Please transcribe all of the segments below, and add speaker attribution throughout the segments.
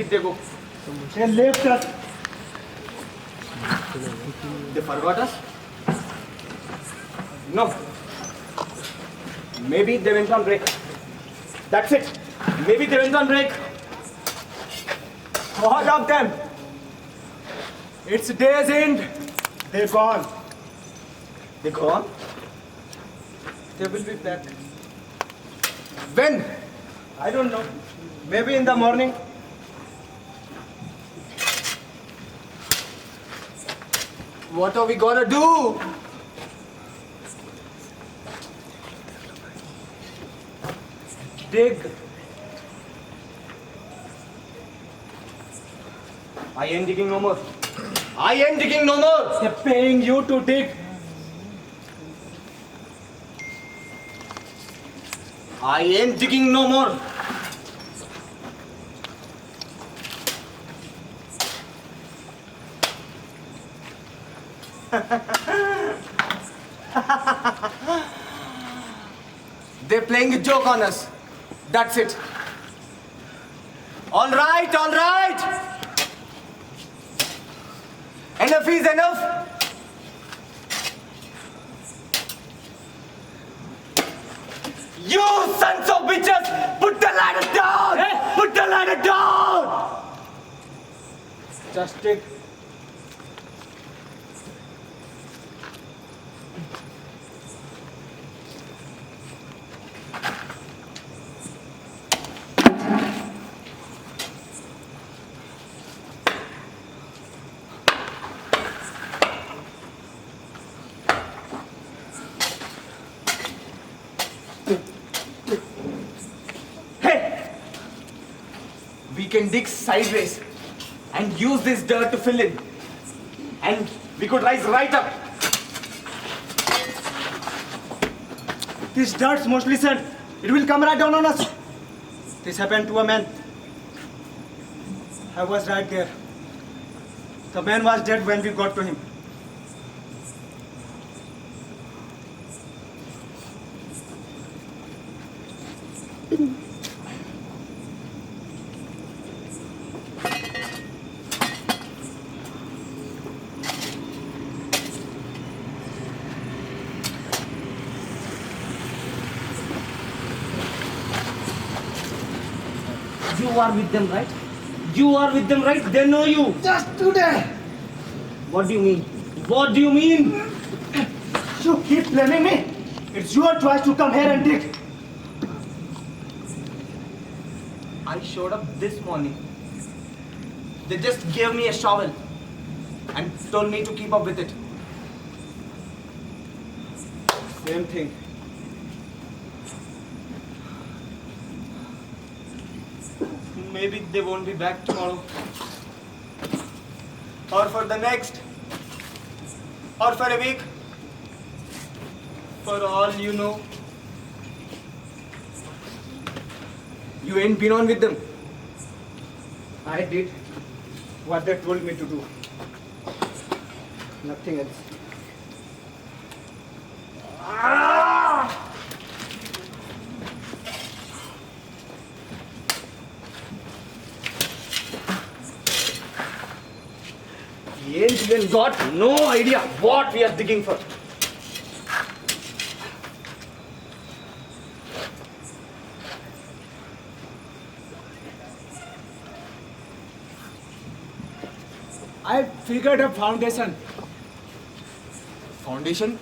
Speaker 1: did they go?
Speaker 2: They left us.
Speaker 1: They forgot us? No. Maybe they went on break. That's it. Maybe they went on break. What of them? It's day's end.
Speaker 2: They're gone.
Speaker 1: They gone? They will be back. When?
Speaker 2: I don't know.
Speaker 1: Maybe in the morning. What are we gonna do? Dig. I ain't digging no more. I ain't digging no more.
Speaker 2: They're paying you to dig.
Speaker 1: I ain't digging no more. They're playing a joke on us. That's it. All right, all right. Enough is enough. You sons of bitches! Put the ladder down!
Speaker 2: Hey!
Speaker 1: Put the ladder down!
Speaker 2: Just dig.
Speaker 1: Hey! We can dig sideways and use this dirt to fill in. And we could rise right up.
Speaker 2: This dirt's mostly sand. It will come right down on us. This happened to a man. I was right there. The man was dead when we got to him.
Speaker 1: You are with them, right? You are with them, right? They know you.
Speaker 2: Just today.
Speaker 1: What do you mean? What do you mean?
Speaker 2: You keep blaming me. It's your choice to come here and dig.
Speaker 1: I showed up this morning. They just gave me a shovel and told me to keep up with it.
Speaker 2: Same thing.
Speaker 1: Maybe they won't be back tomorrow. Or for the next. Or for a week. For all you know. You ain't been on with them.
Speaker 2: I did what they told me to do. Nothing else.
Speaker 1: He ain't even got no idea what we are digging for.
Speaker 2: I figured a foundation.
Speaker 1: Foundation?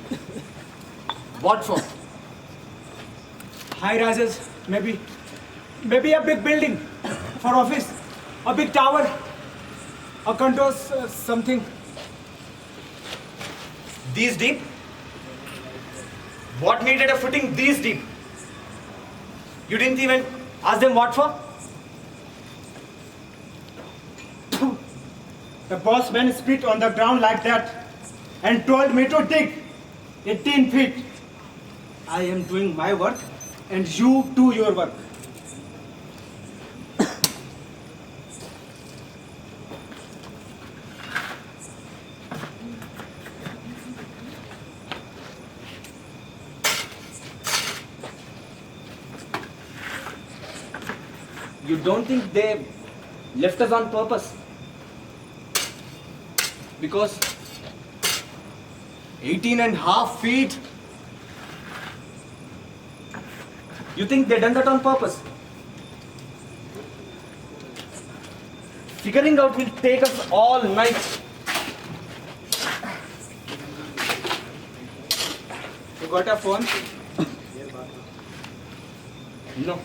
Speaker 1: What for?
Speaker 2: High rises, maybe a big building for office, a big tower, a condos, something.
Speaker 1: These deep? What needed a footing these deep? You didn't even ask them what for?
Speaker 2: The boss man spit on the ground like that and told me to dig 18 feet. I am doing my work and you do your work.
Speaker 1: You don't think they left us on purpose. Because 18.5 feet. You think they done that on purpose? Figuring out will take us all night.
Speaker 2: You got a phone?
Speaker 1: No.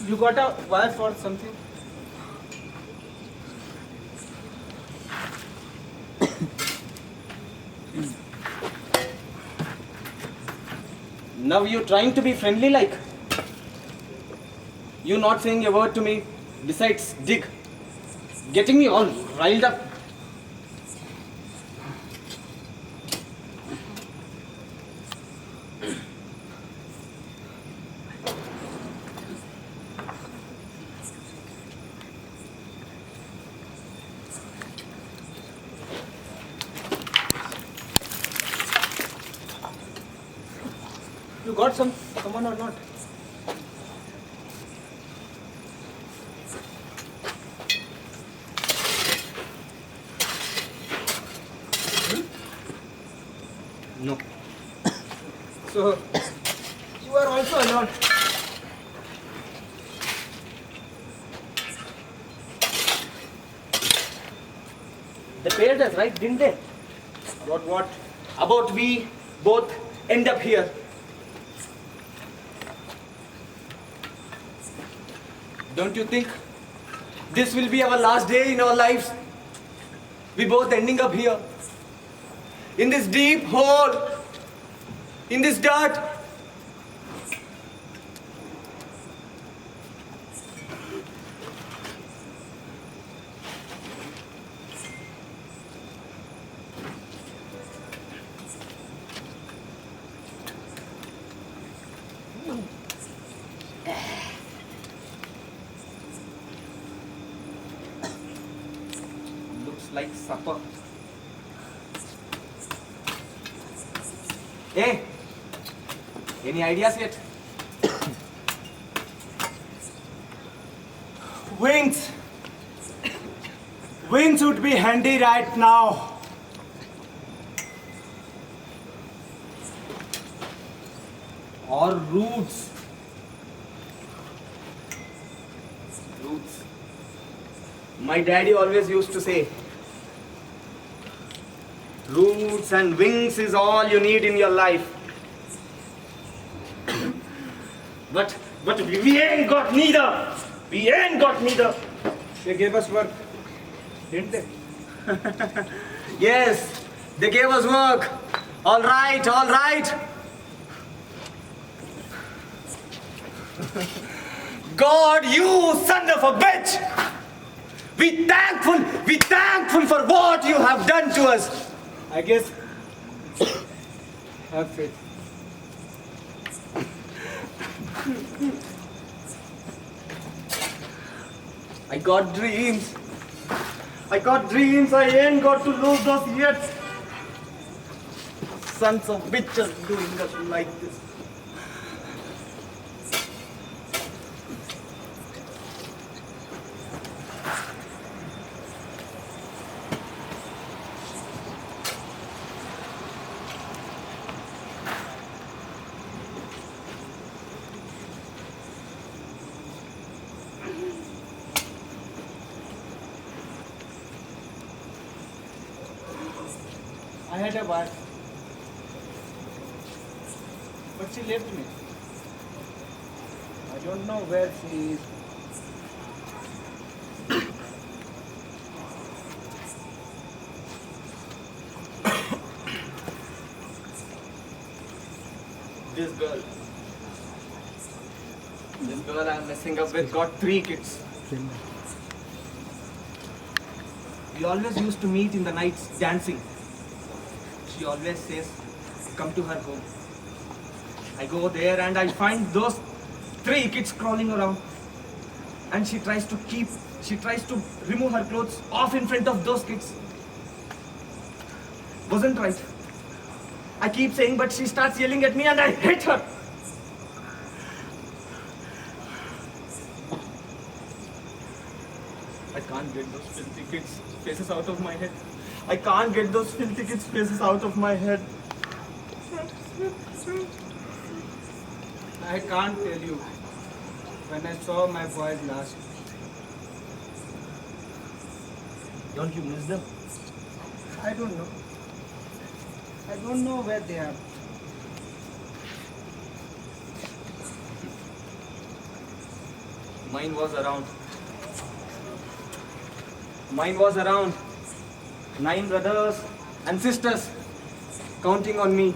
Speaker 2: You got a wife or something?
Speaker 1: Now you trying to be friendly like? You not saying a word to me besides dig. Getting me all riled up.
Speaker 2: You got someone or not?
Speaker 1: No.
Speaker 2: So, you are also alone.
Speaker 1: They paired us, right? Didn't they?
Speaker 2: About what?
Speaker 1: About we both end up here. Don't you think this will be our last day in our lives? We both ending up here. In this deep hole. In this dirt. Looks like supper. Hey, any ideas yet?
Speaker 2: Wings. Wings would be handy right now.
Speaker 1: Or roots? Roots. My daddy always used to say, roots and wings is all you need in your life. but we ain't got neither. We ain't got neither.
Speaker 2: They gave us work, didn't they?
Speaker 1: Yes, they gave us work. All right, all right. God, you son of a bitch! Be thankful for what you have done to us.
Speaker 2: I guess. Have faith.
Speaker 1: I got dreams. I ain't got to lose those yet. Sons of bitches doing us like this.
Speaker 2: I had a wife, but she left me. I don't know where she is. This girl I'm messing up with got 3 kids. We always used to meet in the nights dancing. She always says, come to her home. I go there and I find those 3 kids crawling around. And she tries to remove her clothes off in front of those kids. Wasn't right. I keep saying, but she starts yelling at me and I hit her. I can't get those filthy kids' faces out of my head. I can't get those filthy kids' faces out of my head.
Speaker 3: I can't tell you when I saw my boys last.
Speaker 2: Don't you miss them?
Speaker 3: I don't know. I don't know where they are.
Speaker 2: Mine was around. Mine was around. 9 brothers and sisters counting on me.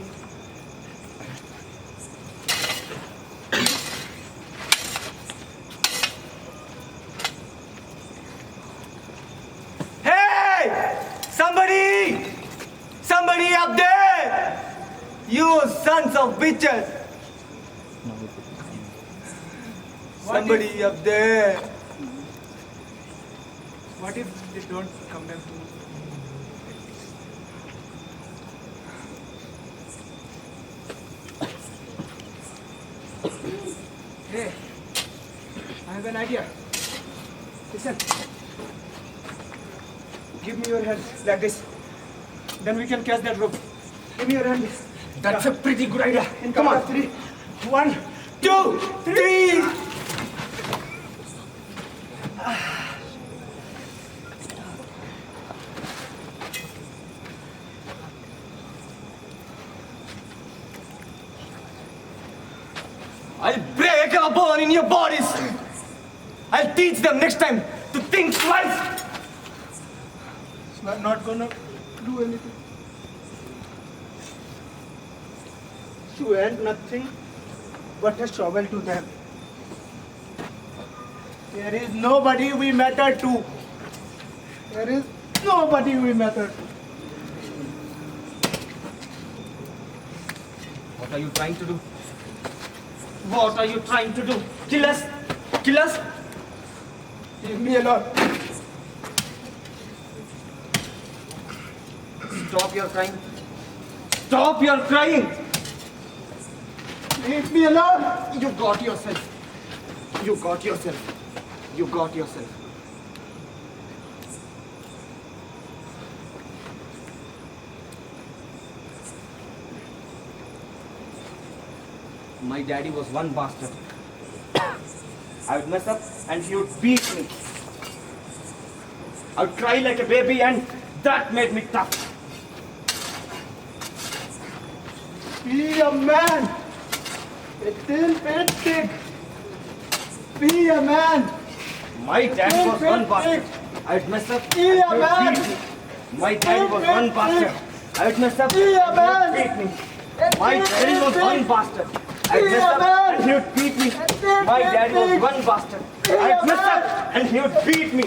Speaker 1: Hey! Somebody! Somebody up there! You sons of bitches! Somebody up there!
Speaker 3: What if they don't come back to me? Hey, I have an idea. Listen. Give me your hand like this. Then we can catch that rope. Give me your hand.
Speaker 2: That's a pretty good idea.
Speaker 3: In
Speaker 2: Come
Speaker 3: count
Speaker 2: on.
Speaker 3: of 3. 1,
Speaker 1: 2, 3! I'll break a bone in your bodies! I'll teach them next time to think twice!
Speaker 3: I'm not gonna do anything. You ain't nothing but a shovel to them. There is nobody we matter to. There is nobody we matter to.
Speaker 2: What are you trying to do? What are you trying to do? Kill us? Kill us?
Speaker 3: Leave me alone.
Speaker 2: Stop your crying. Stop your crying.
Speaker 3: Leave me alone.
Speaker 2: You got yourself. You got yourself. You got yourself. My daddy was one bastard. I would mess up and he would beat me. I would cry like a baby and that made me tough.
Speaker 3: Be a man. A thin-fat pig. Be a man.
Speaker 2: My dad was one bastard. I would mess up
Speaker 3: Be a
Speaker 2: and he
Speaker 3: man.
Speaker 2: would beat me. My daddy was one bastard. I would mess up
Speaker 3: Be a
Speaker 2: and
Speaker 3: man.
Speaker 2: he would beat me. My daddy was one bastard. I would
Speaker 3: Be
Speaker 2: mess
Speaker 3: a
Speaker 2: up
Speaker 3: man.
Speaker 2: and he would beat me. My daddy was one bastard. I would mess up and he would beat me.